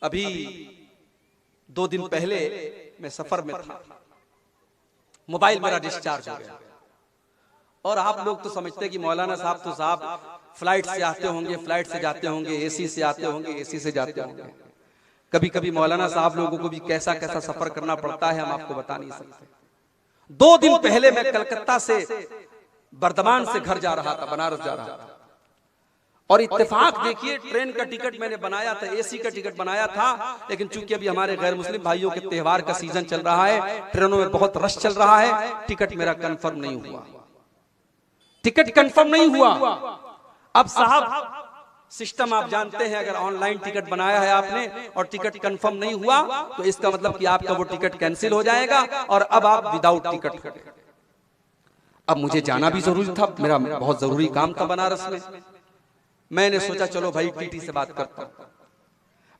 अभी 2 दिन पहले मैं सफर में था, मोबाइल मेरा डिस्चार्ज हो गया। और आप लोग तो समझते हैं कि मौलाना साहब तो साहब फ्लाइट से आते होंगे, फ्लाइट से जाते होंगे, एसी से आते होंगे, एसी से जाते होंगे। कभी कभी मौलाना साहब लोगों को भी कैसा कैसा सफर करना पड़ता है हम आपको बता नहीं सकते। 2 दिन पहले मैं कलकत्ता से बर्धमान से घर जा रहा था, बनारस जा रहा था, और इत्तेफाक देखिए ट्रेन का टिकट मैंने बनाया था, एसी का टिकट बनाया था, लेकिन चूंकि अभी हमारे गैर मुस्लिम भाइयों के त्योहार का सीजन चल रहा है, ट्रेनों में बहुत रश चल रहा है, टिकट मेरा कंफर्म नहीं हुआ, टिकट कंफर्म नहीं हुआ। अब साहब सिस्टम आप जानते हैं, अगर ऑनलाइन टिकट बनाया है आपने और टिकट कंफर्म नहीं हुआ तो इसका मतलब कि आपका वो टिकट कैंसिल हो जाएगा और अब आप विदाउट टिकट हो। अब मुझे जाना भी जरूरी था, मेरा बहुत जरूरी काम था बनारस में। मैंने सोचा चलो भाई टीटी से बात करता हूं।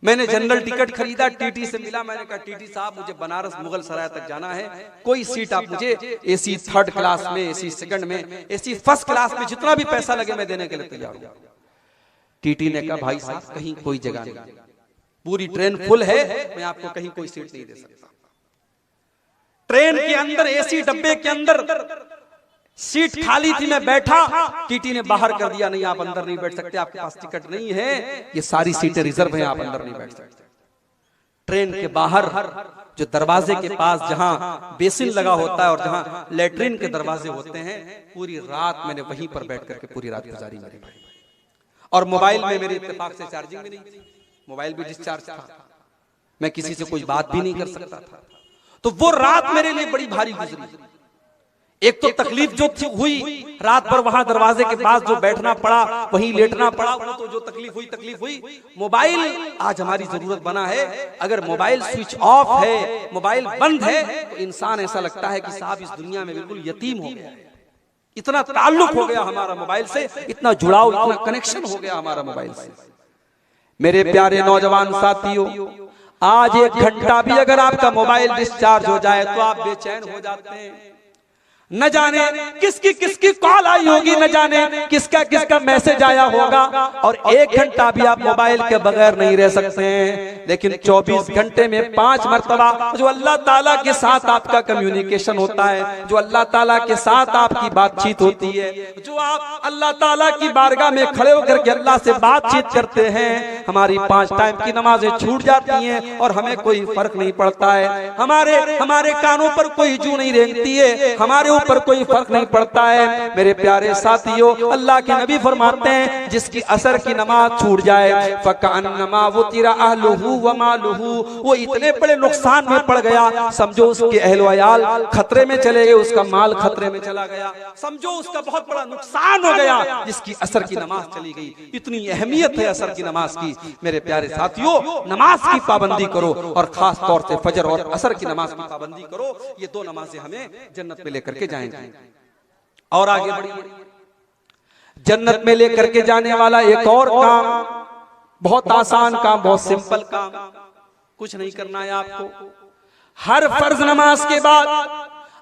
मैंने जनरल टिकट खरीदा, टीटी से मिला, मैंने कहा टीटी साहब मुझे बनारस मुगल सराय तक जाना है, कोई सीट आप मुझे एसी 3rd क्लास में, एसी 2nd में, एसी 1st क्लास में, जितना भी पैसा लगे मैं देने के लिए तैयार हूं। टीटी ने कहा भाई साहब कहीं कोई जगह नहीं, पूरी ट्रेन फुल है, मैं आपको कहीं कोई सीट नहीं दे सकता। ट्रेन के अंदर एसी डब्बे के अंदर सीट खाली थी, मैं बैठा, टीटी ने बाहर कर दिया, नहीं आप अंदर नहीं बैठ सकते, आपके पास टिकट नहीं है, ये सारी सीटें रिजर्व हैं, आप अंदर नहीं बैठ सकते। ट्रेन के बाहर जो दरवाजे के पास जहां बेसिन लगा होता है और जहां लेटरिन के दरवाजे होते हैं, पूरी रात मैंने वहीं पर बैठ करके पूरी रात गुजारी मेरे भाई। और मोबाइल में मेरे इत्तेफाक से चार्जिंग भी नहीं थी, मोबाइल भी डिस्चार्ज था, मैं किसी से कोई बात भी नहीं कर सकता था। तो वो रात मेरे लिए बड़ी भारी गुजरी। एक तो तकलीफ जो हुई रात भर वहां दरवाजे के पास जो बैठना पड़ा, वहीं लेटना पड़ा, वो तो जो तकलीफ हुई। मोबाइल आज हमारी जरूरत बना है। अगर मोबाइल स्विच ऑफ है, मोबाइल बंद है, तो इंसान ऐसा लगता है कि साहब इस दुनिया में बिल्कुल यतीम हो गया है। इतना ताल्लुक हो गया हमारा मोबाइल से, इतना जुड़ाव, इतना कनेक्शन हो गया हमारा मोबाइल से। मेरे प्यारे नौजवान साथियों, आज 1 घंटा भी अगर आपका मोबाइल डिस्चार्ज हो जाए तो आप बेचैन हो जाते हैं। न जाने किसकी किसकी कॉल आई होगी, न जाने किसका किसका मैसेज आया होगा, और 1 घंटा भी आप मोबाइल के बगैर नहीं रह सकते हैं। लेकिन 24 घंटे में 5 मर्तबा जो अल्लाह ताला के साथ आपका कम्युनिकेशन होता है, जो अल्लाह ताला के साथ आपकी बातचीत होती है, जो आप अल्लाह ताला की बारगाह में खड़े होकर के अल्लाह से बातचीत करते हैं, हमारी 5 टाइम की नमाजें छूट जाती हैं और हमें कोई फर्क नहीं पड़ता है। हमारे कानों पर कोई जू नहीं रेंगती है, हमारे ऊपर कोई फर्क नहीं पड़ता है। मेरे प्यारे साथियों, अल्लाह के नबी फरमाते हैं जिसकी असर की नमाज छूट जाए, फकअन्नमा वुतिरा अहलुहु व मालुहु, वो इतने बड़े नुकसान में पड़ गया, समझो उसके अहल व अयाल खतरे में चले गए, उसका माल खतरे में चला गया, समझो उसका बहुत बड़ा नुकसान हो गया जिसकी असर की नमाज चली गई। इतनी अहमियत है असर की नमाज की। मेरे प्यारे साथियों, नमाज की पाबंदी करो, और खास तौर से फजर और असर की नमाज की पाबंदी करो। ये 2 नमाजें हमें जन्नत में लेकर के जाएंगे। और आगे बढ़िए, जन्नत में लेकर के जाने वाला एक और काम, बहुत आसान काम, बहुत सिंपल काम, कुछ नहीं करना है आपको। हर फर्ज नमाज के बाद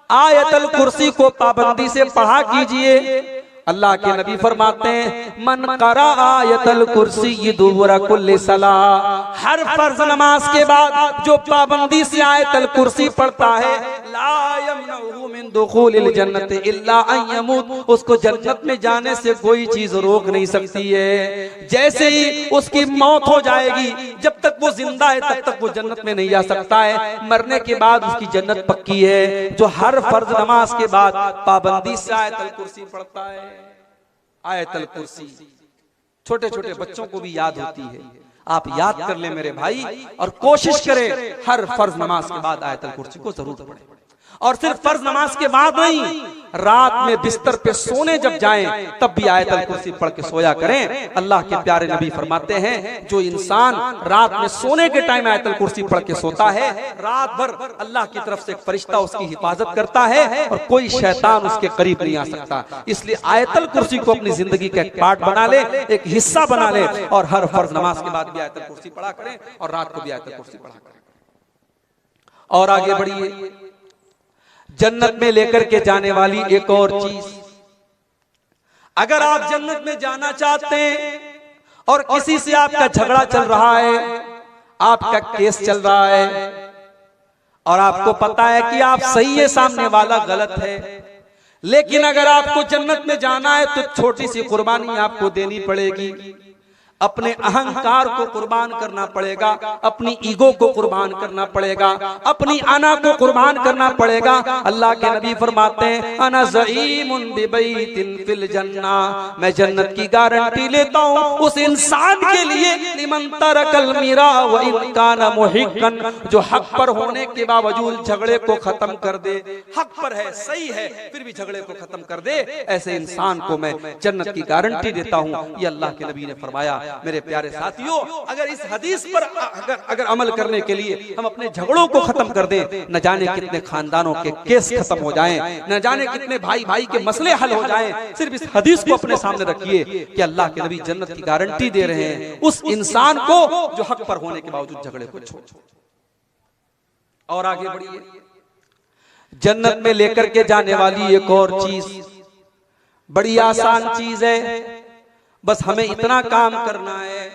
आयतल कुर्सी को पाबंदी से पढ़ा कीजिए। अल्लाह के नबी फरमाते हैं मन करा आयतल कुर्सी दुबुरा कुल्ली सलाह, हर फर्ज नमाज के बाद जो पाबंदी से आयतल कुर्सी पढ़ता है, ला यमनहु मिन दुखूलिल जन्नत इल्ला अन यमूत, उसको जन्नत में जाने से कोई चीज रोक नहीं सकती है। जैसे ही उसकी मौत हो जाएगी, जब तक वो जिंदा है तब तक वो जन्नत में नहीं जा सकता है, मरने के बाद उसकी जन्नत पक्की है। जो हर फर्ज नमाज के बाद पाबंदी से आयतल कुर्सी पढ़ता है, आयतल कुर्सी छोटे छोटे बच्चों को भी याद होती है, आप याद कर ले मेरे भाई, और कोशिश करें हर फर्ज नमाज के बाद आयतल कुर्सी को जरूर पढ़ें। और सिर्फ फर्ज नमाज के बाद नहीं, रात में बिस्तर पे सोने जब जाएं तब भी आयतल कुर्सी पढ़ के सोया करें। अल्लाह के प्यारे नबी फरमाते हैं जो इंसान रात में सोने के टाइम आयतल कुर्सी पढ़ के सोता है, रात भर अल्लाह की तरफ से एक फरिश्ता उसकी हिफाजत करता है और कोई शैतान उसके करीब नहीं आ सकता। इसलिए आयतल कुर्सी को अपनी जिंदगी का एक पार्ट बना ले, एक हिस्सा बना ले, और हर फर्ज नमाज के बाद भी आयतल कुर्सी पढ़ा करें और रात को भी आयतल कुर्सी पढ़ा करें। और आगे बढ़िए, जन्नत में लेकर के जाने वाली एक और चीज, अगर आप जन्नत में जाना चाहते हैं और किसी से आपका झगड़ा चल रहा है, आपका केस चल रहा है और आपको पता है कि आप सही है, सामने वाला गलत है, लेकिन अगर आपको जन्नत में जाना है तो छोटी सी कुर्बानी आपको देनी पड़ेगी। अपने अहंकार को कुर्बान करना पड़ेगा, अपनी ईगो को कुर्बान करना पड़ेगा, अपनी अना को कुर्बान करना पड़ेगा। अल्लाह के नबी फरमाते हैं अना ज़ईमुन बिबैतिन फिल जन्ना, मैं जन्नत की गारंटी लेता हूँ उस इंसान के लिए लिमन तरकल मिरा व इन काना मुहिक्कन, जो हक पर होने के बावजूद झगड़े को खत्म कर दे। हक पर है, सही है, फिर भी झगड़े को खत्म कर दे, ऐसे इंसान को मैं जन्नत की गारंटी देता हूँ। ये अल्लाह के नबी ने फरमाया। मेरे प्यारे साथियों, अगर इस हदीस पर अगर अमल करने के लिए हम अपने झगड़ों को खत्म कर दें, न जाने कितने खानदानों के केस खत्म हो जाएं, न जाने कितने भाई भाई के मसले हल हो जाएं। सिर्फ इस हदीस को अपने सामने रखिए कि अल्लाह के नबी जन्नत की गारंटी दे रहे हैं उस इंसान को जो हक पर होने के बावजूद झगड़े को छोड़। और आगे बढ़िए, जन्नत में लेकर के जाने वाली एक और चीज, बड़ी आसान चीज है, बस हमें इतना काम करना है।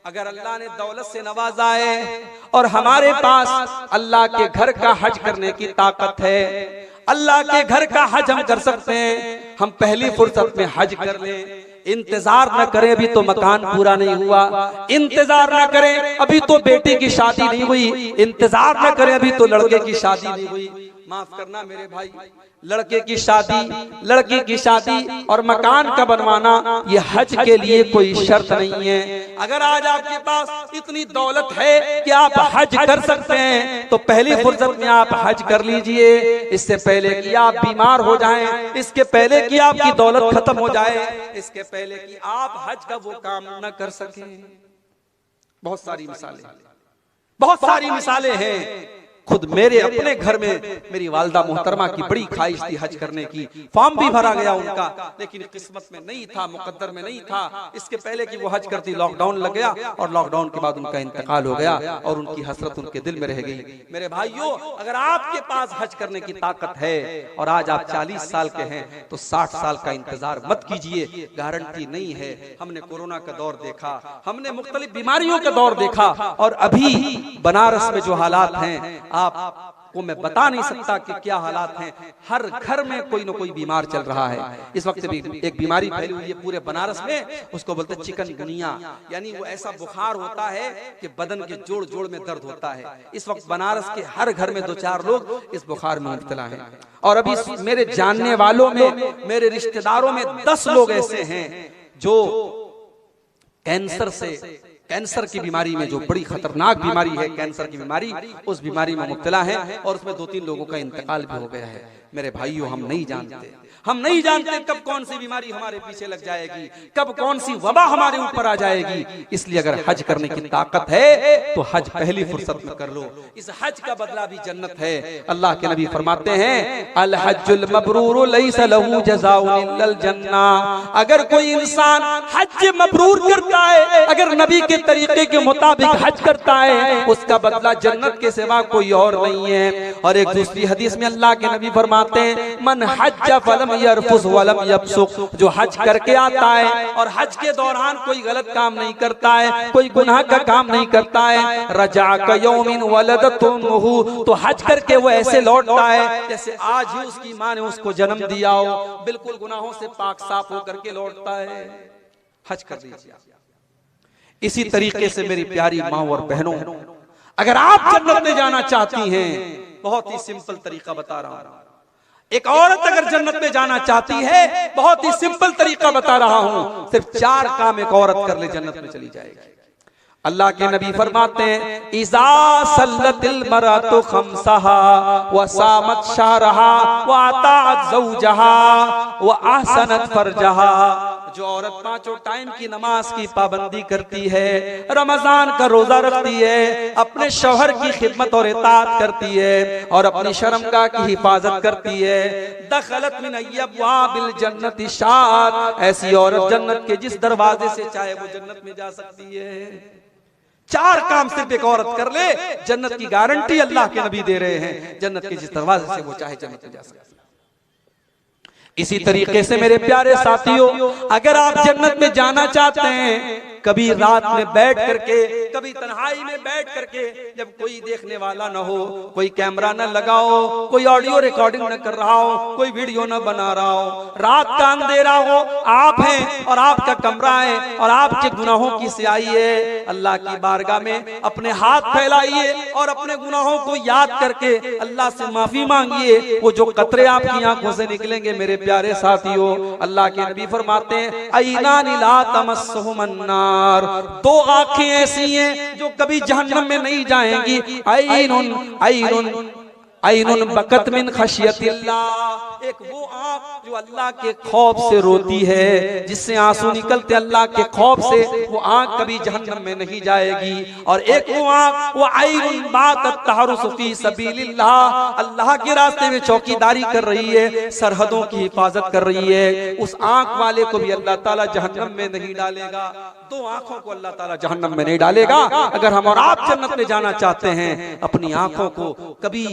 अगर अल्लाह ने दौलत से नवाजा है और हमारे पास अल्लाह के घर का हज करने की ताकत है, अल्लाह के घर का हज हम कर सकते हैं, हम पहली फुर्सत में हज कर लें। इंतजार न करें, अभी तो मकान पूरा नहीं हुआ, इंतजार न करें अभी तो बेटी की शादी नहीं हुई, इंतजार न करें अभी तो लड़के की शादी नहीं हुई। माफ करना मेरे भाई, लड़के की शादी, लड़की की शादी और मकान का बनवाना ये हज के लिए कोई शर्त नहीं है। अगर आज आपके पास इतनी दौलत है कि आप हज कर सकते हैं तो पहली फुर्सत में आप हज कर लीजिए। इससे पहले कि आप बीमार हो जाएं, इसके पहले कि आपकी दौलत खत्म हो जाए, इसके पहले कि आप हज का वो काम न कर सकें। बहुत सारी मिसालें, बहुत सारी मिसालें हैं। खुद मेरे अपने घर में मेरी वालदा मोहतरमा की बड़ी ख्वाहिश थी हज करने की, फॉर्म भी भरा गया उनका, लेकिन किस्मत में नहीं था, मुकद्दर में नहीं था। इसके पहले कि वो हज करती लॉकडाउन लग गया और लॉकडाउन के बाद उनका इंतकाल हो गया और उनकी हसरत उनके दिल में रह गई। मेरे भाइयों, अगर आपके पास हज करने की ताकत है और आज आप 40 साल के हैं तो 60 साल का इंतजार मत कीजिए, गारंटी नहीं है। हमने कोरोना का दौर देखा, हमने मुख्तलिफ बीमारियों का दौर देखा और अभी बनारस में जो हालात हैं आपको मैं बता नहीं सकता कि क्या हालात हैं। हर घर में कोई ना कोई बीमार चल रहा है। इस वक्त भी एक बीमारी फैली हुई है पूरे बनारस में, उसको बोलते हैं चिकनगुनिया, यानी वो ऐसा बुखार होता है कि बदन के जोड़ जोड़ में दर्द होता है। इस वक्त बनारस के हर घर में 2-4 लोग इस बुखार में मुब्तला हैं और अभी मेरे जानने वालों में, मेरे रिश्तेदारों में 10 लोग ऐसे हैं जो कैंसर की बीमारी में, जो बड़ी खतरनाक बीमारी है कैंसर की बीमारी, उस बीमारी में मुब्तला है और उसमें 2-3 लोगों का इंतकाल भी हो गया है। मेरे भाइयों, हम नहीं जानते कब कौन सी बीमारी हमारे पीछे लग जाएगी, कब कौन सी वबा हमारे ऊपर आ जाएगी। इसलिए अगर हज करने की ताकत है तो हज पहली फुर्सत में कर लो। इस हज का बदला भी जन्नत है। अल्लाह के नबी फरमाते हैं अल हज्जुल मबरूर लैसा लहू जज़ाउन इल्लल जन्ना। अगर कोई इंसान हज मबरूर करता है, अगर नबी के तरीके के मुताबिक हज करता है, उसका बदला जन्नत के सिवा कोई और नहीं है। और एक दूसरी हदीस में अल्लाह के नबी फरमाते हैं मन हज्ज फलम यरफुस वलम यफसुक, जो हज करके आता है और हज के दौरान कोई गलत काम नहीं करता है, कोई गुनाह का काम नहीं करता है, रजा का यौमिन वलदतुमुहु, तो हज करके वो ऐसे लौटता है जैसे आज ही उसकी माँ ने उसको जन्म दिया हो, बिल्कुल गुनाहों से पाक साफ होकर के लौटता है। हज कर लीजिए। इसी तरीके से मेरी प्यारी माँ और बहनों, अगर आप जन्नत में जाना चाहती हैं, बहुत ही सिंपल तरीका बता रहा हूं। एक औरत अगर जन्नत में जाना चाहती है, बहुत ही सिंपल तरीका बता रहा हूं, सिर्फ 4 काम एक औरत कर ले जन्नत में चली जाएगी। अल्लाह के नबी फरमाते हैं इज़ा सल्लतिल मरातु खम्सहा व सामत शहरहा व अताअत ज़ौजहा व अहसनत फरजहा, जो औरत 5 टाइम की नमाज की पाबंदी करती है, रमजान का रोजा रखती है, अपने शौहर की खिदमत और इताअत करती है और अपनी शर्मगाह की हिफाजत करती है, दखलत मिन अब्वाबिल जन्नति शात, ऐसी औरत जन्नत के जिस दरवाजे से चाहे वो जन्नत में जा सकती है। 4 काम सिर्फ एक औरत कर ले, जन्नत की गारंटी अल्लाह के नबी दे रहे हैं, जन्नत के जिस दरवाजे से वो चाहे जन्नत में जा सकती है। इसी तरीके से मेरे प्यारे साथियों, अगर आप जन्नत में जाना चाहते हैं कभी रात में बैठ करके, कभी तन्हाई में बैठ करके, जब कोई देखने वाला न हो, कोई कैमरा न लगाओ, कोई ऑडियो रिकॉर्डिंग न कर रहा हो, कोई वीडियो न बना रहा हो, रात का अंधेरा हो, आप हैं और आपका कमरा है और आपके गुनाहों की स्याही है, अल्लाह की बारगाह में अपने हाथ फैलाइए और अपने गुनाहों को याद करके अल्लाह से माफी मांगिए। वो जो कतरे आपकी आंखों से निकलेंगे मेरे प्यारे साथियों, अल्लाह के नबी फरमाते हैं ऐनानी ला तमस्सहुमुन्नार, दो आंखें ऐसी हैं जो कभी जहन्नम में नहीं जाएंगी। ऐनुन ऐनुन ऐनुन बकत मिन खशियतिल्लाह, एक वो आंख जो अल्लाह के खौफ से रोती है, जिससे आंसू निकलते अल्लाह के खौफ से, वो आंख कभी जहन्नम में नहीं जाएगी। और एक वो आंख वो ऐनुन बातत तहरुसु फी सबीलिल्लाह, अल्लाह के रास्ते में चौकीदारी कर रही है, सरहदों की हिफाजत कर रही है, उस आंख वाले को भी अल्लाह ताला जहन्नम में नहीं डालेगा। दो आंखों को अल्लाह ताला जहन्नम में नहीं डालेगा। अगर हम और आप जन्नत में जाना चाहते हैं, अपनी आंखों को कभी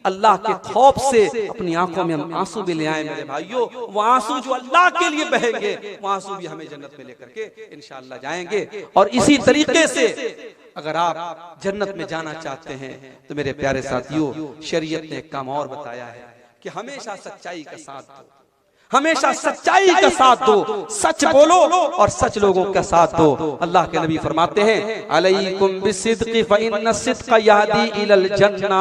अल्लाह के खौफ से अपनी आंखों में हम आंसू भी ले आए मेरे भाइयों, वो आंसू जो अल्लाह के लिए बहेंगे, वो आंसू भी हमें जन्नत में लेकर के इंशाअल्लाह जाएंगे। और इसी तरीके से अगर आप जन्नत में जाना चाहते हैं तो मेरे प्यारे साथियों, शरीयत ने एक काम और बताया है कि हमेशा सच्चाई का साथ दो, हमेशा सच्चाई का साथ दो, सच बोलो और सच लोगों का साथ दो। अल्लाह के नबी फरमाते हैं अलैकुम बिसिद्क़ि फ़इन्न सिद्क़ यहदी इलल जन्ना,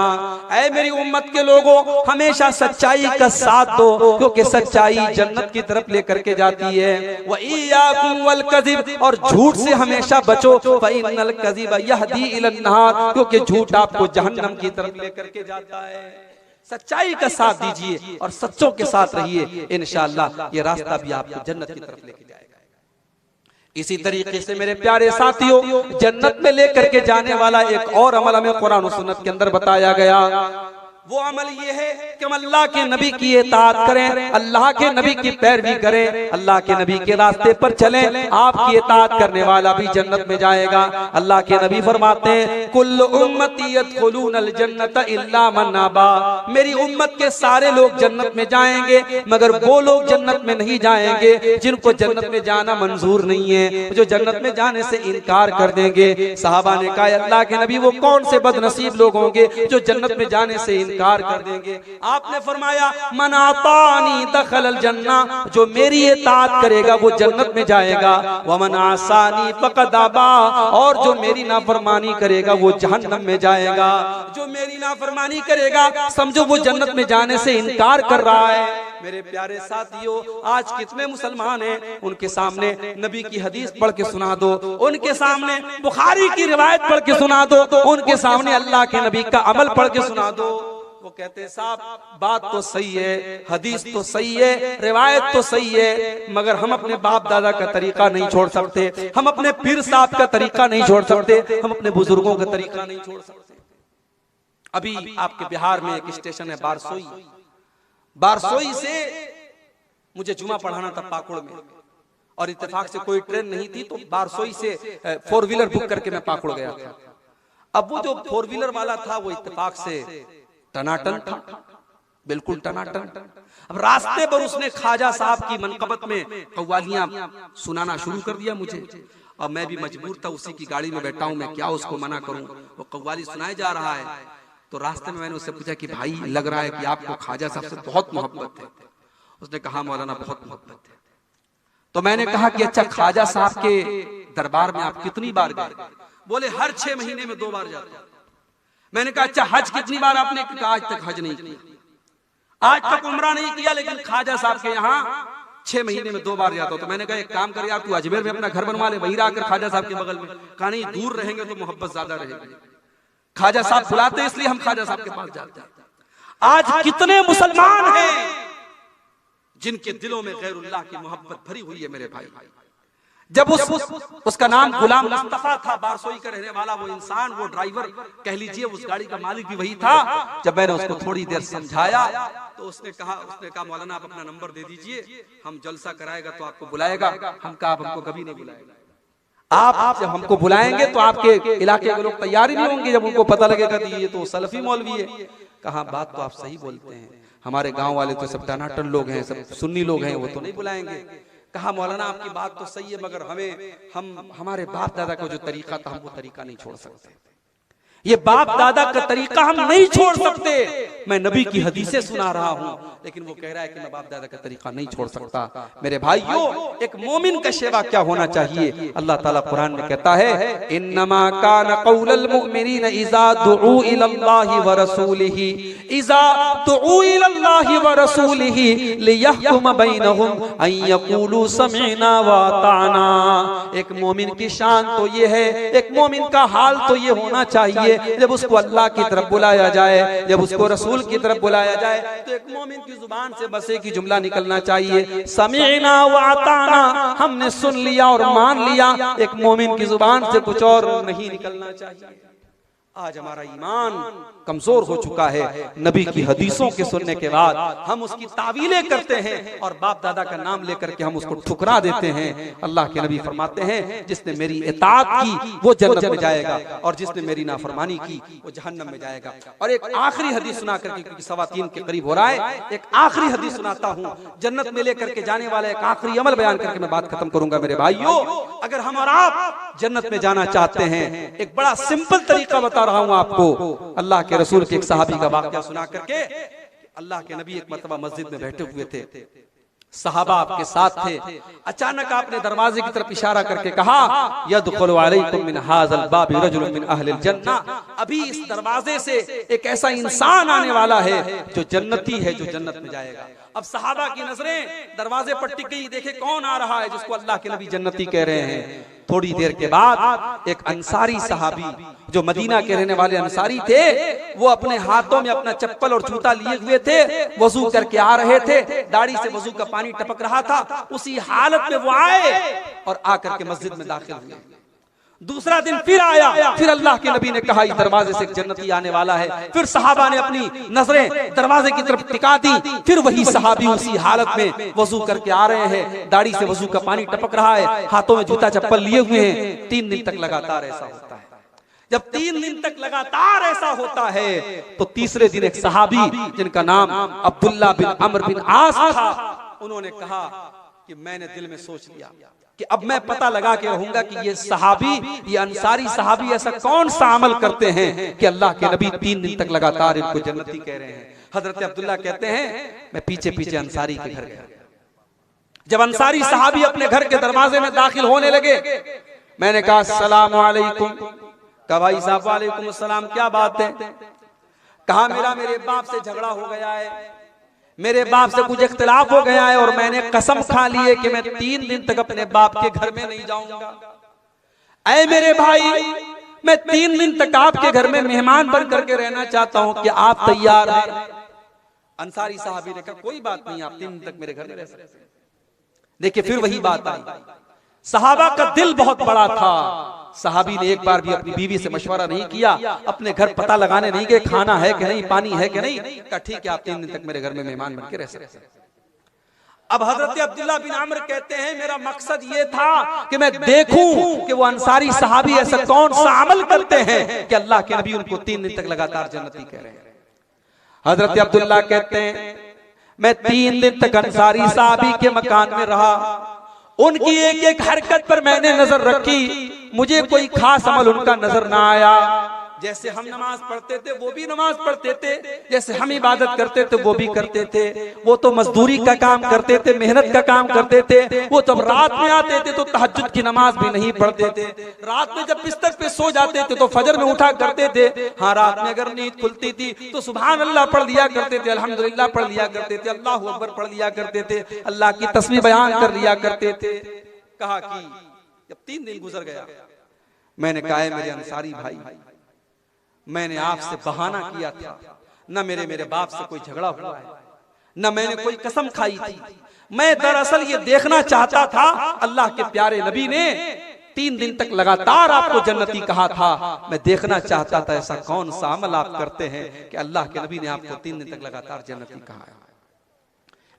ऐ मेरी उम्मत के लोगों, हमेशा सच्चाई का साथ दो, क्योंकि सच्चाई जन्नत की तरफ लेकर के जाती है। व इय्याकुम वल कज़िब, और झूठ से हमेशा बचो, फ़इन्नल कज़िब यहदी इलन नार, क्योंकि झूठ आपको जहन्नम की तरफ लेकर के जाता है। सच्चाई का साथ दीजिए और सच्चों के साथ रहिए, इंशाअल्लाह ये रास्ता भी आपको जन्नत की तरफ लेके जाएगा। इसी तरीके से मेरे प्यारे साथियों, जन्नत में लेकर के जाने वाला एक और अमल हमें कुरान और सुन्नत के अंदर बताया गया। वो अमल ये है कि हम अल्लाह के नबी की इताअत करें, अल्लाह के नबी की पैरवी करें, अल्लाह के नबी के रास्ते पर चलें। आपकी इताअत करने वाला भी जन्नत में जाएगा। अल्लाह के नबी फरमाते हैं कुल्लु उम्मती यदखुलूनल जन्नत इल्ला मन अबा, मेरी उम्मत के सारे लोग जन्नत में जाएंगे, मगर वो लोग जन्नत में नहीं जाएंगे जिनको जन्नत में जाना मंजूर नहीं है, जो जन्नत में जाने से इनकार कर देंगे। सहाबा ने कहा अल्लाह के नबी वो कौन से बदनसीब लोग होंगे जो जन्नत में जाने से इनकार कर देंगे? आपने फरमाया मन आतानी दखलल जन्ना, जो मेरी इताअत करेगा वो जन्नत में जाएगा। व मन आसानी फक़द अबा, और जो मेरी नाफरमानी करेगा वो जहन्नम में जाएगा। जो मेरी नाफरमानी करेगा समझो वो जन्नत में जाने से इनकार कर रहा है। मेरे प्यारे साथियों, आज कितने मुसलमान हैं, उनके सामने नबी की हदीस पढ़ के सुना दो, उनके सामने बुखारी की रिवायत पढ़ के सुना दो, उनके सामने अल्लाह के नबी का अमल पढ़ के सुना दो, वो कहते हैं साहब बात तो सही है, हदीस तो सही है, रिवायत तो सही है, मगर हम अपने बाप दादा का तरीका नहीं छोड़ सकते, हम अपने पीर साहब का तरीका नहीं छोड़ सकते, हम अपने बुजुर्गों का तरीका नहीं छोड़ सकते। अभी आपके बिहार में एक स्टेशन है बारसोई, बारसोई से मुझे जुमा पढ़ाना था पाकुड़ में, और इत्तेफाक से कोई ट्रेन नहीं थी, तो बारसोई से 4 व्हीलर बुक करके मैं पाकुड़ गया था। अब वो जो 4 व्हीलर वाला था वो इत्तेफाक से टनाटन था, बिल्कुल टनाटन। अब रास्ते पर उसने ख्वाजा साहब की मनकबत में कव्वालियां सुनाना शुरू कर दिया मुझे, और मैं भी मजबूर था, उसी की गाड़ी में बैठा हूं, मैं क्या उसको मना करूं, वो कव्वाली सुनाए जा रहा है। तो रास्ते में मैंने उससे पूछा कि भाई लग रहा है कि आपको ख्वाजा साहब से बहुत मोहब्बत है। उसने कहा मौलाना बहुत मोहब्बत है। तो मैंने कहा कि अच्छा ख्वाजा साहब के दरबार में आप कितनी बार गए? बोले हर 6 महीने में 2 बार जाते हैं। मैंने कहा अच्छा हज कितनी बार आपने? कहा आज तक हज नहीं किया, आज तक उम्रा नहीं किया, लेकिन ख्वाजा साहब के यहाँ 6 महीने में 2 बार जाता हो। तो मैंने कहा एक काम करिए, आप तू अजमेर में अपना घर बनवा ले, वहीं आकर ख्वाजा साहब के बगल में। कहा नहीं, दूर रहेंगे तो मोहब्बत ज्यादा रहेगी, ख्वाजा साहब बुलाते इसलिए हम ख्वाजा साहब के पास जाते हैं। आज कितने मुसलमान हैं जिनके दिलों में गैरुल्लाह की मोहब्बत भरी हुई है मेरे भाई। जब उसका नाम गुलाम मुस्तफा था, बारसोई का रहने वाला वो इंसान, वो ड्राइवर कह लीजिए, उस गाड़ी का मालिक भी वही था। जब मैंने उसको थोड़ी देर समझाया तो उसने कहा मौलाना आप अपना नंबर दे दीजिए, हम जलसा कराएगा तो आपको बुलाएगा। हम कहा आप हमको कभी नहीं बुलाएगा, आप जब हमको बुलाएंगे तो आपके इलाके के लोग तैयार ही नहीं होंगे, जब उनको पता लगेगा कि ये तो सलफी मौलवी है। कहा बात तो आप सही बोलते हैं, हमारे गांव वाले तो सब टनाटन लोग हैं, सब सुन्नी लोग हैं, वो तो नहीं बुलाएंगे। कहा मौलाना आपकी बात तो सही है, मगर हमारे बाप दादा का जो तरीका था हम वो तरीका नहीं छोड़ सकते। ये बाप दादा का तरीका हम नहीं छोड़ सकते। मैं नबी की हदीसें सुना रहा हूं, लेकिन वो कह रहा है कि मैं बाप दादा का तरीका नहीं छोड़ सकता। मेरे भाइयों, एक मोमिन का शेवा क्या होना चाहिए? अल्लाह ताला कुरान में कहता है, इन्नमा कान कौलल मुमिनीन इज़ा दुऊ इलल्लाहि व रसूलिही इज़ा दुऊ इलल्लाहि व रसूलिही लियहकुम बैनहुम अन यक़ूलू समिअना व अताना। एक मोमिन की शान तो ये है, एक मोमिन का हाल तो ये होना चाहिए, जब उसको अल्लाह की तरफ बुलाया जाए, जब उसको रसूल की तरफ बुलाया जाए, तो एक मोमिन की जुबान से बस एक ही जुमला निकलना चाहिए, समीना व अताना। हमने सुन लिया और मान लिया। एक मोमिन की जुबान से कुछ और नहीं निकलना चाहिए। आज हमारा ईमान कमजोर हो चुका है। नबी की हदीसों के सुनने के बाद हम उसकी तावीलें करते हैं और बाप दादा का नाम लेकर के हम उसको ठुकरा देते हैं। अल्लाह के नबी फरमाते हैं, जिसने मेरी इताअत की वो जन्नत में जाएगा और जिसने मेरी नाफरमानी की वो जहन्नम में जाएगा। और एक आखिरी हदीस सुना करके, क्योंकि 3:15 के करीब हो रहा है, एक आखिरी हदीस सुनाता हूँ। जन्नत में लेकर के जाने वाला एक आखिरी अमल बयान करके मैं बात खत्म करूंगा। मेरे भाइयों, अगर हम और आप जन्नत में जाना चाहते हैं, एक बड़ा सिंपल तरीका बता रहा हूं आपको। अल्लाह के रसूल के एक सहाबी का वाकया सुना करके, अल्लाह के नबी एक मर्तबा मस्जिद में बैठे हुए थे, सहाबा आपके साथ थे। अचानक आपने दरवाजे की तरफ इशारा करके कहा, यदखुलु अलैकुम मिन हाज़ल बाबि रजुलुन मिन अहलिल जन्ना। अभी इस दरवाजे से एक ऐसा इंसान आने वाला है जो जन्नती है, जो जन्नत में जाएगा। अब सहाबा की नजरें दरवाजे पर टिक गई, देखे कौन आ रहा है जिसको अल्लाह के नबी जन्नती कह रहे हैं। थोड़ी देर के बाद एक अंसारी सहाबी, जो मदीना के रहने वाले अंसारी थे, वो अपने हाथों में अपना चप्पल और जूता लिए हुए थे, वजू करके आ रहे थे, दाढ़ी से वजू का पानी टपक रहा था। उसी हालत में वो आए और आकर के मस्जिद में दाखिल हुए। दूसरा दिन फिर आया, फिर अल्लाह के नबी ने कहा, इस दरवाजे से एक जन्नती आने वाला है। फिर सहाबा ने अपनी नजरें दरवाजे की तरफ टिका दी। फिर वही सहाबी उसी हालत में वजू करके आ रहे हैं, दाढ़ी से वजू का पानी टपक रहा है, हाथों में जूता चप्पल लिए हुए हैं। 3 दिन तक लगातार ऐसा होता है। जब 3 दिन तक लगातार ऐसा होता है, तो तीसरे दिन एक सहाबी जिनका नाम अब्दुल्ला बिन अमर बिन आस था, उन्होंने कहा कि मैंने दिल में सोच लिया कि अब मैं पता लगा के रहूंगा कि ये सहाबी, ये अंसारी सहाबी ऐसा कौन सा अमल करते हैं कि अल्लाह के नबी 3 दिन तक लगातार इनको जन्नती कह रहे हैं। हजरत अब्दुल्ला कहते हैं, मैं पीछे पीछे अंसारी के घर गया। जब अंसारी सहाबी अपने घर के दरवाजे में दाखिल होने लगे, मैंने कहा अस्सलाम वालेकुम। कहा भाई साहब वालेकुम अस्सलाम, क्या बात है? कहा मेरे बाप से झगड़ा हो गया है, मेरे बाप से कुछ इख्तिलाफ हो गया है और मैंने कसम खा ली है कि मैं 3 दिन तक अपने बाप के घर में नहीं जाऊंगा। ऐ मेरे भाई, मैं 3 दिन तक आपके घर में मेहमान बन करके रहना चाहता हूं, कि आप तैयार हैं? अंसारी साहबी ने कहा कोई बात नहीं, आप 3 दिन तक मेरे घर में रह सकते हैं। देखिए फिर वही बात आई। सहाबा का दिल बहुत बड़ा था। सहाबी ने एक बार भी अपनी बीवी से मशवरा नहीं किया, अपने घर पता लगाने नहीं गए खाना है कि नहीं, पानी है कि नहीं। कहा ठीक है, आप 3 दिन तक मेरे घर में मेहमान बन के रह सकते हैं। अब हजरत अब्दुल्ला बिन आमिर कहते हैं, मेरा मकसद ये था कि मैं देखूं कि वो अंसारी सहाबी ऐसा कौन सा अमल करते हैं कि अल्लाह के नबी उनको 3 दिन तक लगातार जन्नती कह रहे हैं। हजरत अब्दुल्ला कहते हैं, मैं 3 दिन तक अंसारी सहाबी के मकान में रहा। उनकी एक एक हरकत पर मैंने नजर रखी। मुझे कोई खास अमल उनका नजर ना आया। जैसे हम नमाज पढ़ते थे वो भी नमाज पढ़ते थे, जैसे हम इबादत करते थे वो भी करते थे। वो तो मजदूरी का काम करते थे, मेहनत का काम करते थे। वो जब रात में आते थे तो तहज्जुद की नमाज भी नहीं पढ़ते थे। रात में जब बिस्तर पे सो जाते थे तो फजर में उठा करते थे। हाँ, रात में अगर नींद खुलती थी तो सुभान अल्लाह पढ़ लिया करते थे, अल्हम्दुलिल्लाह पढ़ लिया करते थे, अल्लाहू अकबर पढ़ लिया करते थे, अल्लाह की तस्बीह बयान कर लिया करते थे। कहा कि जब 3 दिन गुजर गया, मैंने कहा मेरे अंसारी भाई, मैंने आपसे बहाना किया था, न मेरे बाप से कोई झगड़ा हुआ है, न मैंने कोई कसम खाई थी। मैं दरअसल ये देखना चाहता था, अल्लाह के प्यारे नबी ने 3 दिन तक लगातार आपको जन्नती कहा था। मैं देखना चाहता था ऐसा कौन सा अमल आप करते हैं कि अल्लाह के नबी ने आपको 3 दिन तक लगातार जन्नती कहा है।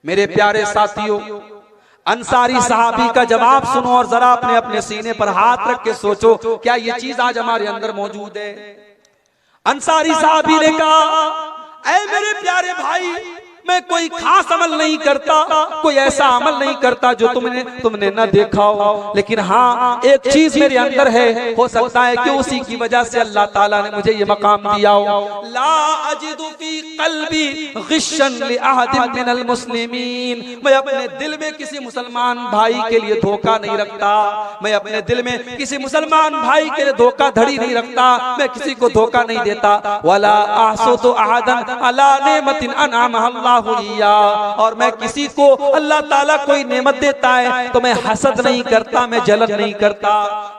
मेरे प्यारे साथियों, अंसारी सहाबी का जवाब सुनो और जरा अपने अपने सीने पर हाथ रख के सोचो, क्या ये चीज आज हमारे अंदर मौजूद है? अंसारी सहाबी ने कहा, ऐ मेरे प्यारे भाई, मैं कोई खास अमल नहीं करता, कोई ऐसा अमल नहीं करता जो तुमने न देखा हो, लेकिन हाँ एक चीज मेरे अंदर है, हो सकता है कि उसी की वजह से अल्लाह ताला ने मुझे ये मकाम दिया हो। ला अजिदु फी क़ल्बी गिश्शन लि अहदिन मिनल मुस्लिमीन, मैं अपने दिल में किसी मुसलमान भाई के लिए धोखा नहीं रखता, मैं अपने दिल में किसी मुसलमान भाई के लिए धोखाधड़ी नहीं रखता, मैं किसी को धोखा नहीं देता। वला अहसुदु अहदन अला नेमतिन अनअमहा अल्लाहु इया, और मैं किसी को अल्लाह ताला कोई नेमत देता है तो मैं हसद नहीं करता, मैं जलन नहीं करता।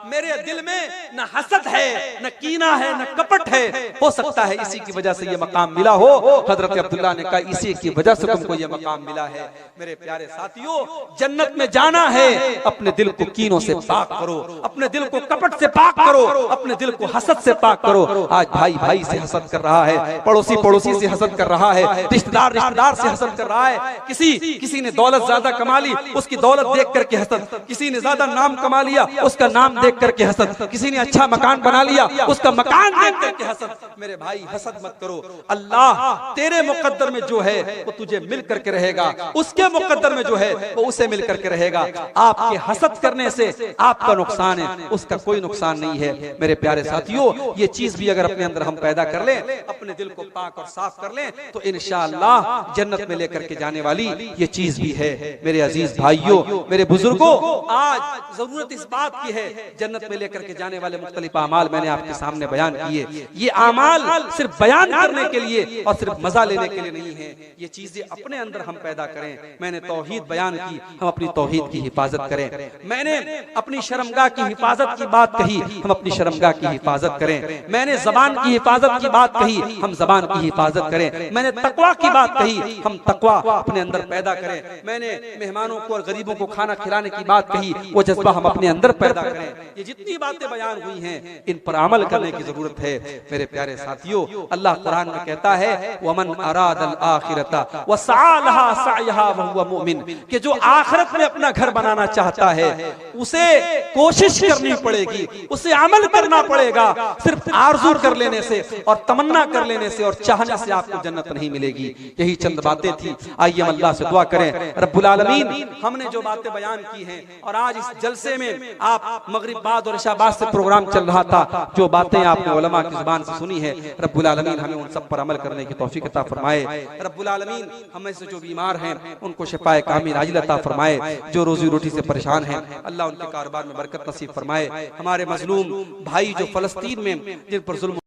मेरे दिल में न हसद है, न कीना है, न कपट है। हो सकता है इसी की वजह से ये मकाम मिला हो। हजरत अब्दुल्ला ने कहा इसी की वजह से तुमको ये मकाम मिला है। मेरे प्यारे साथियों, जन्नत में जाना है, अपने दिल को कीनों से पाक करो, अपने दिल को कपट से पाक करो, अपने दिल को हसद से पाक करो। आज भाई भाई से हसद कर रहा है, पड़ोसी पड़ोसी से हसद कर रहा है, रिश्तेदार रिश्तेदार से हसद कर रहा है। किसी ने दौलत ज्यादा कमा ली, उसकी दौलत देख करके हसद, किसी ने ज्यादा नाम कमा लिया, उसका नाम देख करके हसद, किसी ने अच्छा मकान बना लिया, उसका मकान देख करके हसद। मेरे भाई हसद मत करो। अल्लाह तेरे मुकद्दर में जो है वो तुझे मिल करके रहेगा, उसके मुकद्दर में जो है वो उसे मिल करके रहेगा। आपके हसद करने से आपका नुकसान है, उसका कोई नुकसान नहीं है। मेरे प्यारे साथियों, ये चीज भी अगर अपने अंदर हम पैदा कर लें, अपने दिल को पाक और साफ कर लें, तो इंशाअल्लाह जन्नत में लेकर के जाने वाली ये चीज भी है। मेरे अजीज भाइयों, मेरे बुजुर्गों, आज जरूरत इस बात की है, जन्नत में लेकर के जाने वाले मुख्तलिफ अमाल मैंने आपके सामने बयान किए। ये अमाल सिर्फ बयान करने के लिए और सिर्फ मजा लेने के लिए नहीं है, ये चीजें अपने अंदर हम पैदा करें। मैंने तौहीद बयान की, हम अपनी तौहीद की हिफाजत करें। मैंने अपनी शर्मगाह की हिफाजत की बात कही, हम अपनी शर्मगाह की हिफाजत करें। मैंने जबान की हिफाजत की बात कही, हम जबान की हिफाजत करें। मैंने तकवा की बात कही, हम तकवा अपने अंदर पैदा करें। मैंने मेहमानों को और गरीबों को खाना खिलाने की बात कही, वो जज्बा हम अपने अंदर पैदा करें। ये जितनी बातें बयान हुई हैं, इन पर अमल करने की जरूरत है। मेरे प्यारे साथियों, अल्लाह कुरान में कहता है वमन अरादल आखिरता वसअलहा सअयहा वहुवा मुमिन, कि जो आखिरत में अपना घर बनाना चाहता है उसे कोशिश करनी पड़ेगी, उसे अमल करना पड़ेगा। सिर्फ आरज़ू कर लेने से और तमन्ना कर लेने से और चाहने से आपको जन्नत नहीं मिलेगी। यही चंद बातें थी। आइए हम अल्लाह से दुआ करें, रब्बुल आलमीन हमने जो बातें बयान की हैं, और आज इस जलसे में आप मगरिब बाद और इशा बाद से प्रोग्राम चल रहा था, जो बातें आपने उलमा की जुबान से सुनी है, रब्बुल आलमीन हमें उन सब पर अमल करने की तौफीक अता फरमाए। रब्बुल आलमीन हमें से जो बीमार हैं उनको शिफाए कामिल आजिल अता फरमाए। जो रोजी रोटी से परेशान हैं, अल्लाह उनके कारोबार में बरकत नसीब फरमाए। हमारे मजलूम भाई जो फलस्तीन में जिन पर जुल्म